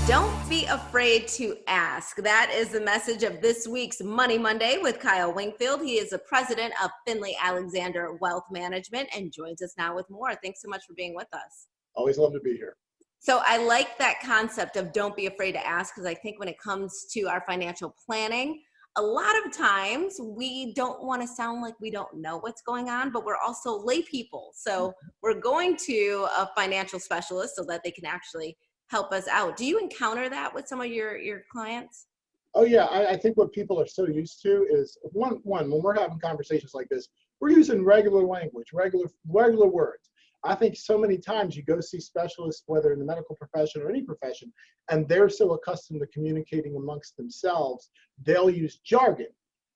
Don't be afraid to ask. That is the message of this week's Money Monday with Kyle Winkfield. He is the president of Finley Alexander Wealth Management and joins us now with more. Thanks so much for being with us. Always love to be here. So I like that concept of don't be afraid to ask, because I think when it comes to our financial planning, a lot of times we don't want to sound like we don't know what's going on, but we're also lay people. So we're going to a financial specialist so that they can actually help us out. Do you encounter that with some of your clients? Oh yeah, I think what people are so used to is one when we're having conversations like this, we're using regular language, regular words. I think so many times you go see specialists, whether in the medical profession or any profession, and they're so accustomed to communicating amongst themselves, they'll use jargon.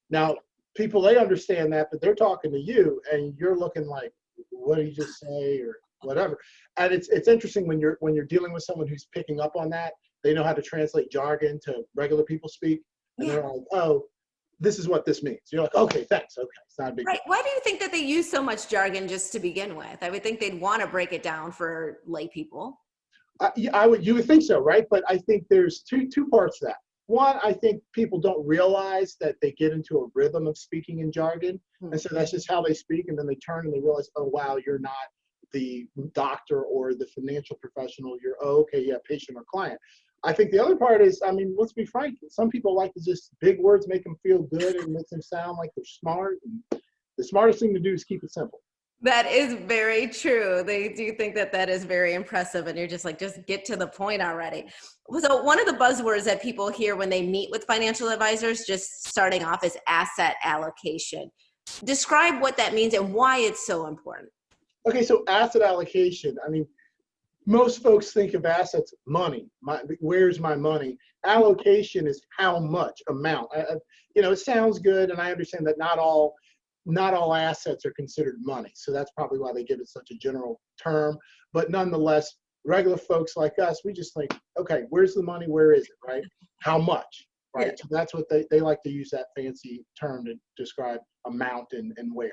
Now, people, they understand that, but they're talking to you and you're looking like, what did he just say, or whatever. And it's interesting when you're dealing with someone who's picking up on that. They know how to translate jargon to regular people speak, and they're like, oh, this is what this means. You're like, okay, thanks. Okay, it's not a big deal. Why do you think that they use so much jargon just to begin with? I would think they'd want to break it down for lay people. You would think so, right? But I think there's two parts to that. One, I think people don't realize that they get into a rhythm of speaking in jargon, and so that's just how they speak, and then they turn and they realize, oh wow, you're not the doctor or the financial professional. You're, oh, okay, yeah, patient or client. I think the other part is, I mean, let's be frank, some people like to just, big words make them feel good and makes them sound like they're smart. And the smartest thing to do is keep it simple. That is very true. They do think that is very impressive, and you're just like, just get to the point already. So one of the buzzwords that people hear when they meet with financial advisors, just starting off, is asset allocation. Describe what that means and why it's so important. Okay, so asset allocation, I mean, most folks think of assets, money. Where's my money? Allocation is how much amount. It sounds good, and I understand that not all assets are considered money. So that's probably why they give it such a general term. But nonetheless, regular folks like us, we just think, okay, where's the money? Where is it, right? How much, right? Yeah. So that's what they like to use, that fancy term to describe amount and where.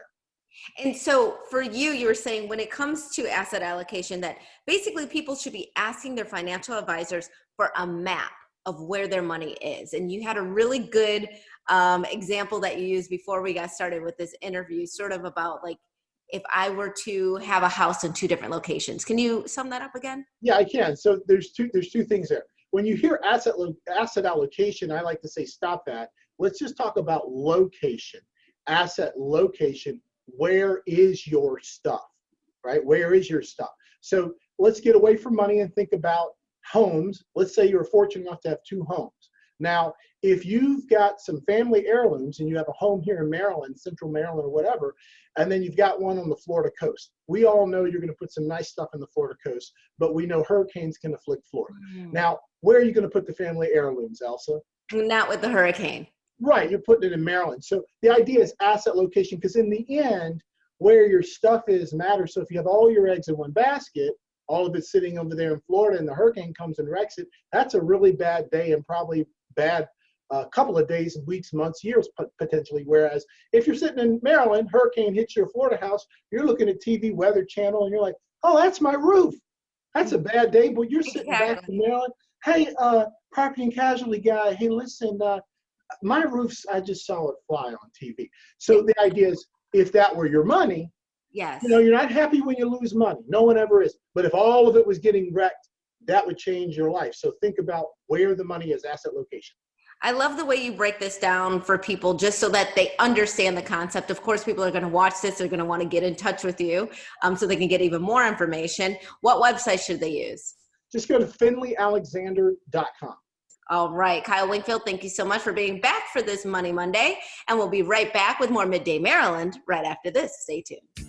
And so for you were saying when it comes to asset allocation that basically people should be asking their financial advisors for a map of where their money is. And you had a really good example that you used before we got started with this interview, sort of about like, if I were to have a house in two different locations. Can you sum that up again? Yeah, I can. So there's two things there. When you hear asset allocation, I like to say, stop that. Let's just talk about location, asset location. Where is your stuff, right? Where is your stuff? So let's get away from money and think about homes. Let's say you're fortunate enough to have two homes. Now, if you've got some family heirlooms and you have a home here in Maryland, Central Maryland or whatever, and then you've got one on the Florida coast, we all know you're going to put some nice stuff in the Florida coast, but we know hurricanes can afflict Florida. Now, where are you going to put the family heirlooms, Elsa? Not with the hurricane. Right, you're putting it in Maryland. So the idea is asset location, because in the end, where your stuff is matters. So if you have all your eggs in one basket, all of it sitting over there in Florida, and the hurricane comes and wrecks it, that's a really bad day, and probably bad couple of days, weeks, months, years potentially. Whereas if you're sitting in Maryland, hurricane hits your Florida house, you're looking at TV, Weather Channel, and you're like, oh, that's my roof. That's a bad day, but you're sitting back in Maryland. Hey, property and casualty guy, hey, listen, my roofs, I just saw it fly on TV. So the idea is, if that were your money, yes, you're not happy when you lose money. No one ever is. But if all of it was getting wrecked, that would change your life. So think about where the money is, asset location. I love the way you break this down for people just so that they understand the concept. Of course, people are going to watch this. They're going to want to get in touch with you so they can get even more information. What website should they use? Just go to finleyalexander.com. All right. Kyle Winkfield, thank you so much for being back for this Money Monday. And we'll be right back with more Midday Maryland right after this. Stay tuned.